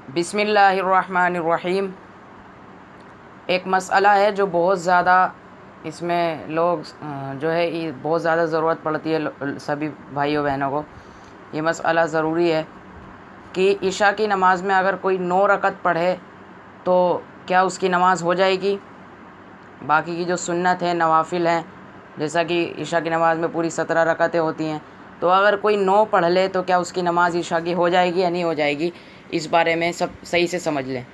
बिस्मिल्लाहिर्रहमानिर्रहीम। एक मसला है जो बहुत ज़्यादा इसमें लोग जो है ये बहुत ज़्यादा ज़रूरत पड़ती है सभी भाइयों बहनों को। ये मसला ज़रूरी है कि इशा की नमाज़ में अगर कोई 9 रकत पढ़े तो क्या उसकी नमाज़ हो जाएगी। बाकी की जो सुन्नत है, नवाफिल हैं, जैसा कि इशा की नमाज़ में पूरी 17 रकतें होती हैं, तो अगर कोई 9 पढ़ ले तो क्या उसकी नमाज़ इशा की हो जाएगी या नहीं हो जाएगी, इस बारे में सब सही से समझ लें।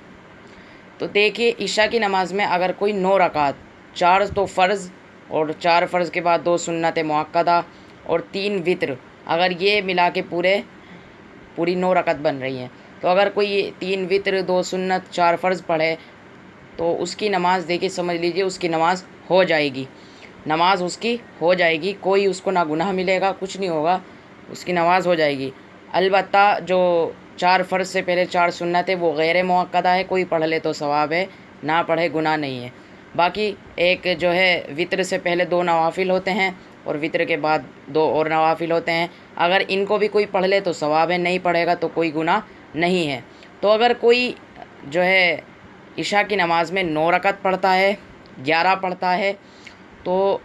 तो देखिए, इशा की नमाज़ में अगर कोई 9 रकात, 4 तो फ़र्ज़ और 4 फ़र्ज़ के बाद 2 सुन्नत मुअक्कदा और 3 वित्र, अगर ये मिला के पूरी 9 रकात बन रही हैं, तो अगर कोई 3 वित्र, 2 सुन्नत, 4 फ़र्ज़ पढ़े तो उसकी नमाज़ देखिए, समझ लीजिए उसकी नमाज़ हो जाएगी। नमाज़ उसकी हो जाएगी, कोई उसको ना गुनाह मिलेगा, कुछ नहीं होगा, उसकी नमाज़ हो जाएगी। अलबत्ता जो 4 फ़र्ज़ से पहले 4 सुन्नत है वो गैर मुअक्कदा है, कोई पढ़ ले तो सवाब है, ना पढ़े गुनाह नहीं है। बाकी एक जो है वित्र से पहले 2 नवाफिल होते हैं और वित्र के बाद 2 और नवाफिल होते हैं, अगर इनको भी कोई पढ़ ले तो सवाब है, नहीं पढ़ेगा तो कोई गुनाह नहीं है। तो अगर कोई जो है इशा की नमाज़ में 9 रकत पढ़ता है, 11 पढ़ता है, तो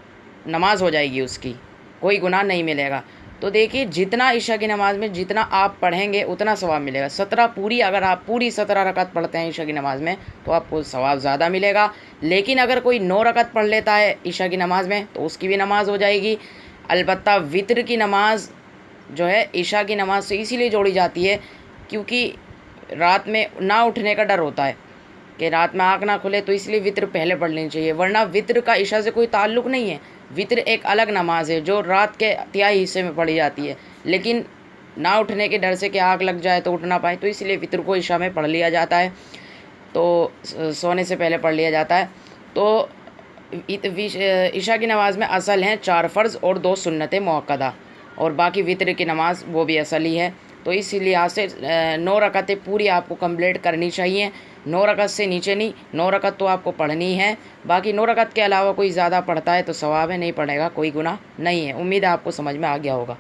नमाज़ हो जाएगी उसकी, कोई गुनाह नहीं मिलेगा। तो देखिए, जितना इशा की नमाज़ में जितना आप पढ़ेंगे उतना सवाब मिलेगा। 17 पूरी, अगर आप पूरी 17 रकत पढ़ते हैं इशा की नमाज़ में तो आपको सवाब ज़्यादा मिलेगा। लेकिन अगर कोई 9 रकत पढ़ लेता है इशा की नमाज़ में तो उसकी भी नमाज़ हो जाएगी। अलबत्ता वित्र की नमाज़ जो है इशा की नमाज़ से इसीलिए जोड़ी जाती है क्योंकि रात में ना उठने का डर होता है कि रात में आँख ना खुले, तो इसलिए वित्र पहले पढ़ लेनी चाहिए, वरना वित्र का इशा से कोई ताल्लुक़ नहीं है। वित्र एक अलग नमाज है जो रात के तिहाई हिस्से में पढ़ी जाती है, लेकिन ना उठने के डर से कि आँख लग जाए तो उठ ना पाए, तो इसलिए वित्र को इशा में पढ़ लिया जाता है, तो सोने से पहले पढ़ लिया जाता है। तो इशा की नमाज़ में असल हैं 4 फ़र्ज़ और 2 सुन्नत मुअक्कदा, और बाकी वित्र की नमाज़ वो भी असल ही है। तो इस लिहाज से 9 रकतें पूरी आपको कंप्लीट करनी चाहिए, 9 रकत से नीचे नहीं, 9 रकत तो आपको पढ़नी है। बाकी 9 रकत के अलावा कोई ज़्यादा पढ़ता है तो सवाब है, नहीं पढ़ेगा कोई गुनाह नहीं है। उम्मीद है आपको समझ में आ गया होगा।